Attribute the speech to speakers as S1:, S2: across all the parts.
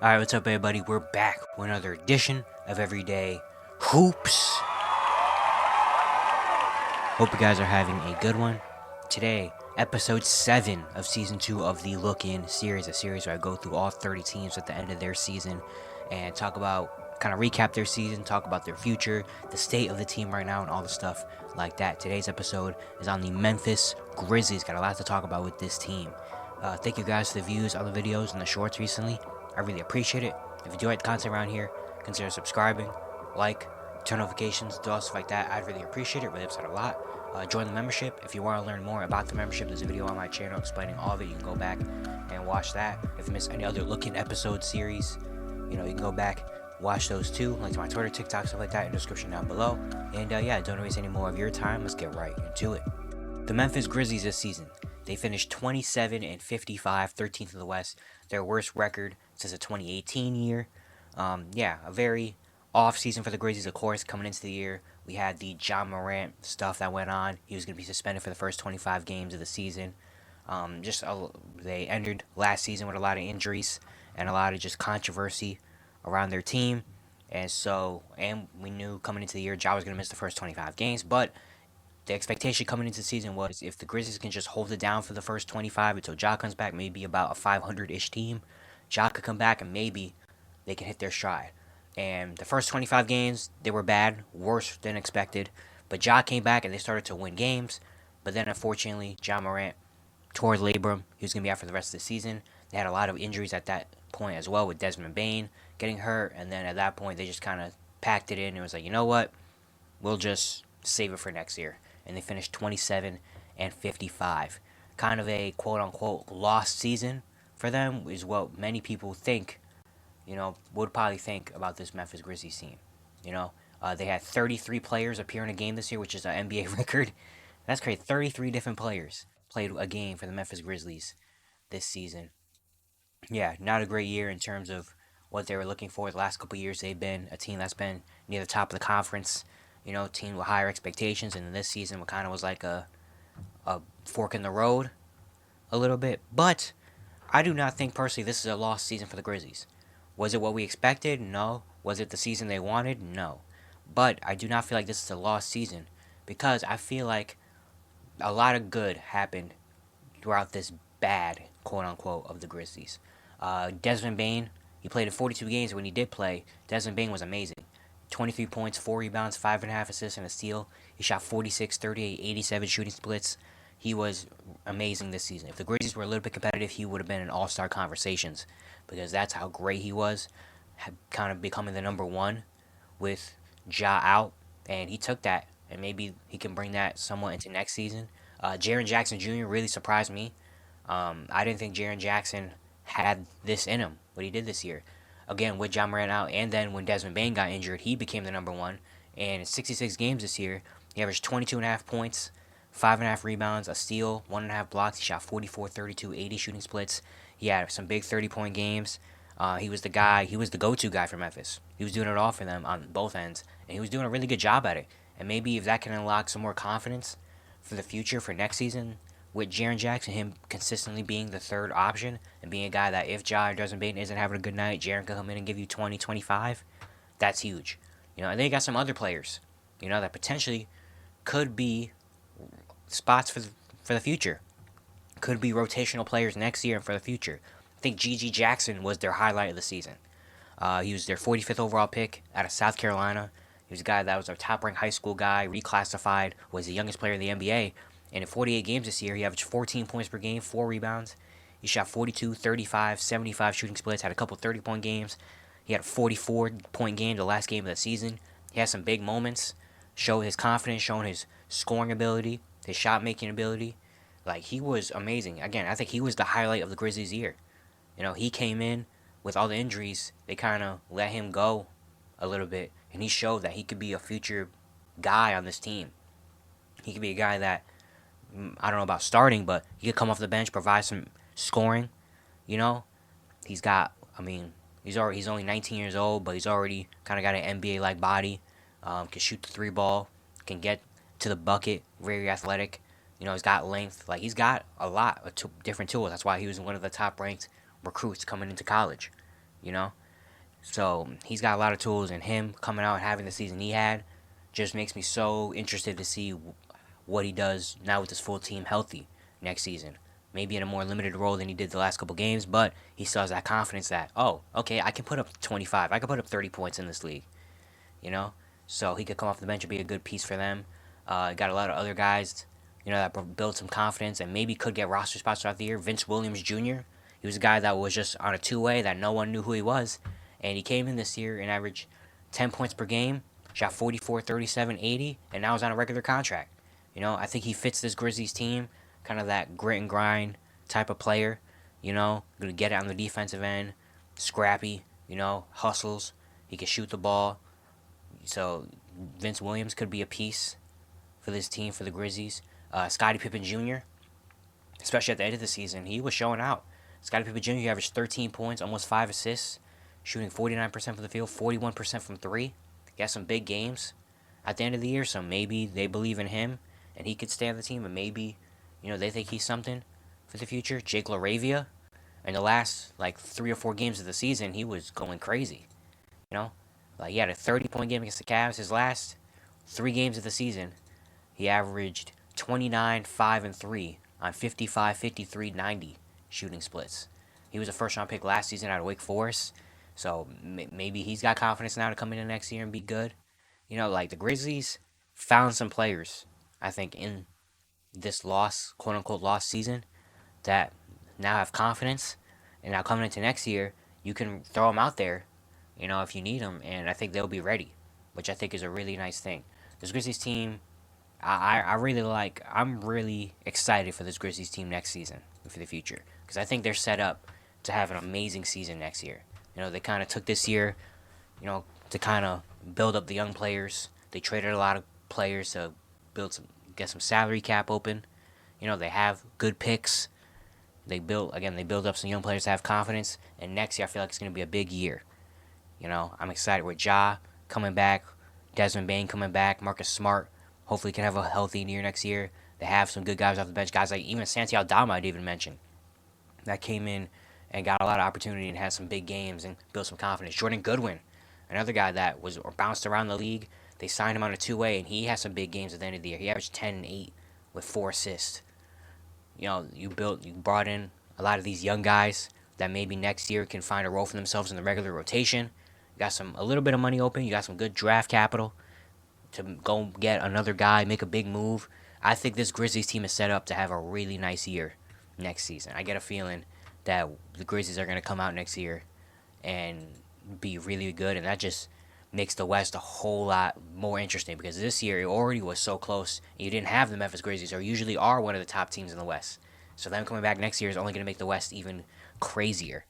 S1: Alright, what's up, everybody? We're back with another edition of Everyday Hoops. Hope you guys are having a good one. Today, episode 7 of season 2 of the Look In series, a series where I go through all 30 teams at the end of their season and talk about, kind of recap their season, talk about their future, the state of the team right now, and all the stuff like that. Today's episode is on the Memphis Grizzlies. Got a lot to talk about with this team. Thank you guys for the views on the videos and the shorts recently. I really appreciate it. If you do like the content around here, consider subscribing, like, turn notifications, do all stuff like that. I'd really appreciate it. Really helps out a lot. Join the membership. If you want to learn more about the membership, there's a video on my channel explaining all of it. You can go back and watch that. If you missed any other Look In episode series, you can go back, watch those too. Link to my Twitter, TikTok, stuff like that in the description down below. And yeah, don't waste any more of your time. Let's get right into it. The Memphis Grizzlies this season, they finished 27-55, 13th in the West. Their worst record since the 2018 year. A very off season for the Grizzlies. Of course, coming into the year, we had the John Morant stuff that went on. He was going to be suspended for the first 25 games of the season. They entered last season with a lot of injuries and a lot of just controversy around their team. And we knew coming into the year, Ja was going to miss the first 25 games, but the expectation coming into the season was if the Grizzlies can just hold it down for the first 25 until Ja comes back, maybe about a 500-ish team, Ja could come back and maybe they can hit their stride. And the first 25 games, they were bad, worse than expected. But Ja came back and they started to win games. But then, unfortunately, Ja Morant tore his labrum. He was going to be out for the rest of the season. They had a lot of injuries at that point as well, with Desmond Bane getting hurt. And then at that point, they just kind of packed it in and was like, you know what? We'll just save it for next year. And they finished 27-55. Kind of a quote-unquote lost season for them is what many people think, would probably think about this Memphis Grizzlies team. They had 33 players appear in a game this year, which is an NBA record. That's crazy. 33 different players played a game for the Memphis Grizzlies this season. Yeah, not a great year in terms of what they were looking for. The last couple of years, they've been a team that's been near the top of the conference. Team with higher expectations, and this season kind of was like a fork in the road a little bit. But I do not think personally this is a lost season for the Grizzlies. Was it what we expected? No. Was it the season they wanted? No. But I do not feel like this is a lost season because I feel like a lot of good happened throughout this bad, quote unquote, of the Grizzlies. Desmond Bane, he played in 42 games. When he did play, Desmond Bane was amazing. 23 points, 4 rebounds, 5.5 assists, and a steal. He shot 46, 38, 87 shooting splits. He was amazing this season. If the Grizzlies were a little bit competitive, he would have been in all-star conversations because that's how great he was, kind of becoming the number one with Ja out, and he took that, and maybe he can bring that somewhat into next season. Jaren Jackson Jr. really surprised me. I didn't think Jaren Jackson had this in him, what he did this year. Again, with John Morant out, and then when Desmond Bane got injured, he became the number one. And in 66 games this year, he averaged 22.5 points, 5.5 rebounds, a steal, 1.5 blocks. He shot 44, 32, 80 shooting splits. He had some big 30-point games. He was the guy. He was the go-to guy for Memphis. He was doing it all for them on both ends, and he was doing a really good job at it. And maybe if that can unlock some more confidence for the future for next season, with Jaren Jackson, him consistently being the third option and being a guy that if Ja or Desmond Bane isn't having a good night, Jaren can come in and give you 20, 25. That's huge. And then you got some other players, that potentially could be spots for the future. Could be rotational players next year and for the future. I think G.G. Jackson was their highlight of the season. He was their 45th overall pick out of South Carolina. He was a guy that was a top-ranked high school guy, reclassified, was the youngest player in the NBA. And in 48 games this year, he averaged 14 points per game, 4 rebounds. He shot 42, 35, 75 shooting splits, had a couple 30-point games. He had a 44-point game the last game of the season. He had some big moments, showed his confidence, showing his scoring ability, his shot-making ability. Like, he was amazing. Again, I think he was the highlight of the Grizzlies' year. He came in with all the injuries. They kind of let him go a little bit, and he showed that he could be a future guy on this team. He could be a guy that, I don't know about starting, but he could come off the bench, provide some scoring. He's got, he's only 19 years old, but he's already kind of got an NBA-like body. Can shoot the three ball, can get to the bucket, very athletic. He's got length. Like, he's got a lot of different tools. That's why he was one of the top-ranked recruits coming into college. you know? So he's got a lot of tools, and him coming out and having the season he had just makes me so interested to see what he does now with this full team healthy next season. Maybe in a more limited role than he did the last couple games, but he still has that confidence that, oh, okay, I can put up 25, I can put up 30 points in this league, you know? So he could come off the bench and be a good piece for them. Got a lot of other guys, that build some confidence and maybe could get roster spots throughout the year. Vince Williams Jr., he was a guy that was just on a two-way that no one knew who he was. And he came in this year and averaged 10 points per game, shot 44, 37, 80, and now he's on a regular contract. I think he fits this Grizzlies team, kind of that grit and grind type of player, going to get it on the defensive end, scrappy, hustles. He can shoot the ball. So Vince Williams could be a piece for this team for the Grizzlies. Scottie Pippen Jr., especially at the end of the season, he was showing out. Scottie Pippen Jr. averaged 13 points, almost 5 assists, shooting 49% from the field, 41% from three. He had some big games at the end of the year, so maybe they believe in him and he could stay on the team, and maybe, they think he's something for the future. Jake LaRavia, in the last, 3 or 4 games of the season, he was going crazy, you know? He had a 30-point game against the Cavs. His last 3 games of the season, he averaged 29, 5, and 3 on 55, 53, 90 shooting splits. He was a first-round pick last season out of Wake Forest, so maybe he's got confidence now to come in the next year and be good. The Grizzlies found some players, I think, in this loss, quote unquote, lost season that now have confidence. And now coming into next year, you can throw them out there, if you need them. And I think they'll be ready, which I think is a really nice thing. This Grizzlies team, I really like, I'm really excited for this Grizzlies team next season and for the future. Because I think they're set up to have an amazing season next year. They kind of took this year, to kind of build up the young players. They traded a lot of players to get some salary cap open. They have good picks. They build up some young players to have confidence. And next year, I feel like it's going to be a big year. I'm excited with Ja coming back, Desmond Bain coming back, Marcus Smart hopefully can have a healthy year next year. They have some good guys off the bench, guys like even Santi Aldama I'd even mention, that came in and got a lot of opportunity and had some big games and built some confidence. Jordan Goodwin, another guy that was bounced around the league. They signed him on a two-way, and he had some big games at the end of the year. He averaged 10 and 8 with 4 assists. You brought in a lot of these young guys that maybe next year can find a role for themselves in the regular rotation. You got a little bit of money open. You got some good draft capital to go get another guy, make a big move. I think this Grizzlies team is set up to have a really nice year next season. I get a feeling that the Grizzlies are going to come out next year and be really good, and that just makes the West a whole lot more interesting because this year it already was so close. And you didn't have the Memphis Grizzlies, or usually are one of the top teams in the West. So them coming back next year is only going to make the West even crazier.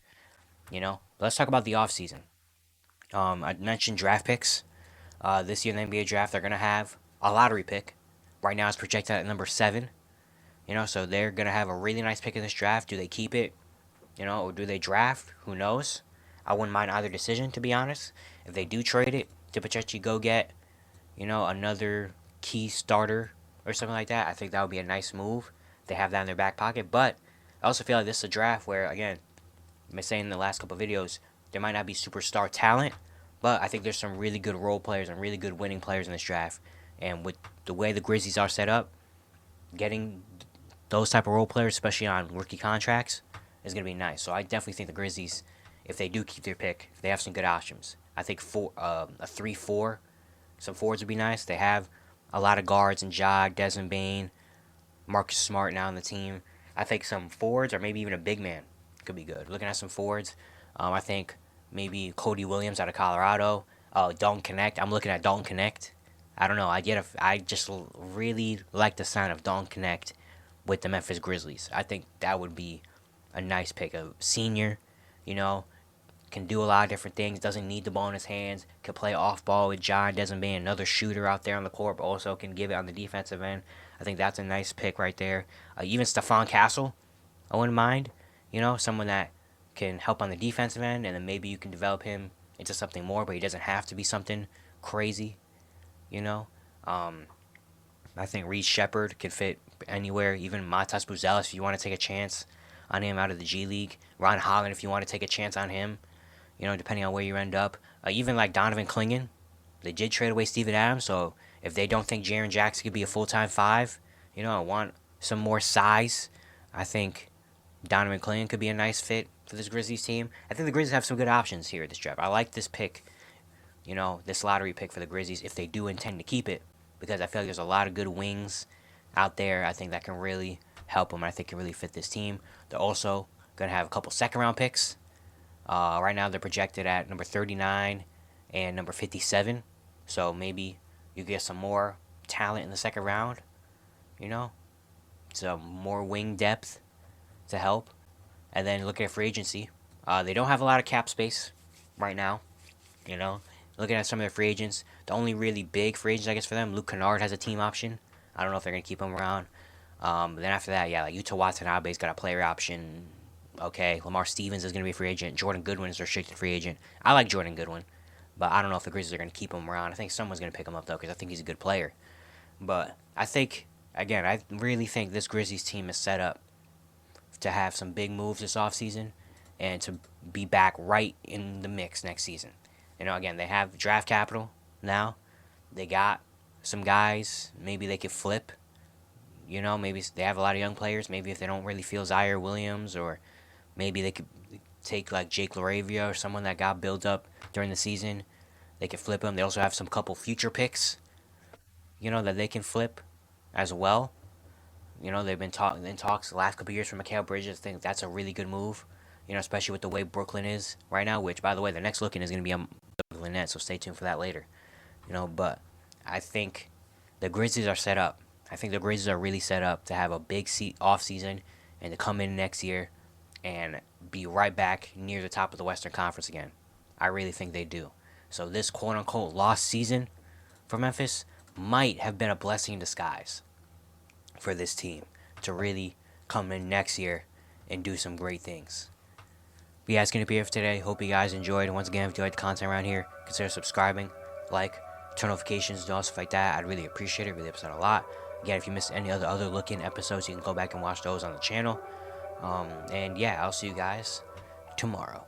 S1: But let's talk about the offseason. I mentioned draft picks. This year in the NBA draft, they're going to have a lottery pick. Right now it's projected at number 7. So they're going to have a really nice pick in this draft. Do they keep it? Or do they draft? Who knows? I wouldn't mind either decision, to be honest. If they do trade it to potentially go get, another key starter or something like that, I think that would be a nice move. They have that in their back pocket. But I also feel like this is a draft where, again, I've been saying in the last couple of videos, there might not be superstar talent, but I think there's some really good role players and really good winning players in this draft. And with the way the Grizzlies are set up, getting those type of role players, especially on rookie contracts, is going to be nice. So I definitely think the Grizzlies, if they do keep their pick, if they have some good options, I think a 3-4, some forwards would be nice. They have a lot of guards in Ja, Desmond Bain, Marcus Smart now on the team. I think some forwards or maybe even a big man could be good. Looking at some forwards, I think maybe Cody Williams out of Colorado. Dalton Connect. I'm looking at Dalton Connect. I don't know. I just really like the sign of Dalton Connect with the Memphis Grizzlies. I think that would be a nice pick. A senior, can do a lot of different things. Doesn't need the ball in his hands. Can play off ball with John. Doesn't be another shooter out there on the court, but also can give it on the defensive end. I think that's a nice pick right there. Even Stephon Castle, I wouldn't mind. Someone that can help on the defensive end, and then maybe you can develop him into something more, but he doesn't have to be something crazy. I think Reed Shepard could fit anywhere. Even Matas Buzelis, if you want to take a chance on him out of the G League. Ron Holland, if you want to take a chance on him. depending on where you end up. Even like Donovan Clingan, they did trade away Steven Adams, so if they don't think Jaren Jackson could be a full-time five, I want some more size, I think Donovan Clingan could be a nice fit for this Grizzlies team. I think the Grizzlies have some good options here at this draft. I like this pick, this lottery pick for the Grizzlies if they do intend to keep it, because I feel like there's a lot of good wings out there. I think that can really help them. I think can really fit this team. They're also going to have a couple second-round picks. Right now they're projected at number 39 and number 57. So maybe you get some more talent in the second round, some more wing depth to help. And then look at free agency. They don't have a lot of cap space right now. Looking at some of their free agents, the only really big free agents, I guess, for them, Luke Kennard has a team option. I don't know if they're going to keep him around. But then after that, like Yuta Watanabe's got a player option. Okay, Lamar Stevens is going to be a free agent. Jordan Goodwin is a restricted free agent. I like Jordan Goodwin, but I don't know if the Grizzlies are going to keep him around. I think someone's going to pick him up, though, because I think he's a good player. But I think, again, I really think this Grizzlies team is set up to have some big moves this offseason and to be back right in the mix next season. Again, they have draft capital now. They got some guys maybe they could flip. Maybe they have a lot of young players. Maybe if they don't really feel Zaire Williams, or maybe they could take like Jake LaRavia or someone that got built up during the season. They could flip him. They also have some couple future picks, that they can flip as well. They've been in talks the last couple of years for Mikal Bridges. I think that's a really good move, especially with the way Brooklyn is right now, which, by the way, the next looking is going to be on the Brooklyn Nets, so stay tuned for that later. But I think the Grizzlies are set up. I think the Grizzlies are really set up to have a big off season and to come in next year and be right back near the top of the Western Conference again. I really think they do. So this quote-unquote lost season for Memphis might have been a blessing in disguise for this team to really come in next year and do some great things. But yeah, it's going to be here for today. Hope you guys enjoyed. And once again, if you like the content around here, consider subscribing, turn notifications, do all stuff like that. I'd really appreciate it. Really upset a lot. Again, if you missed any other look-in episodes, you can go back and watch those on the channel. And yeah, I'll see you guys tomorrow.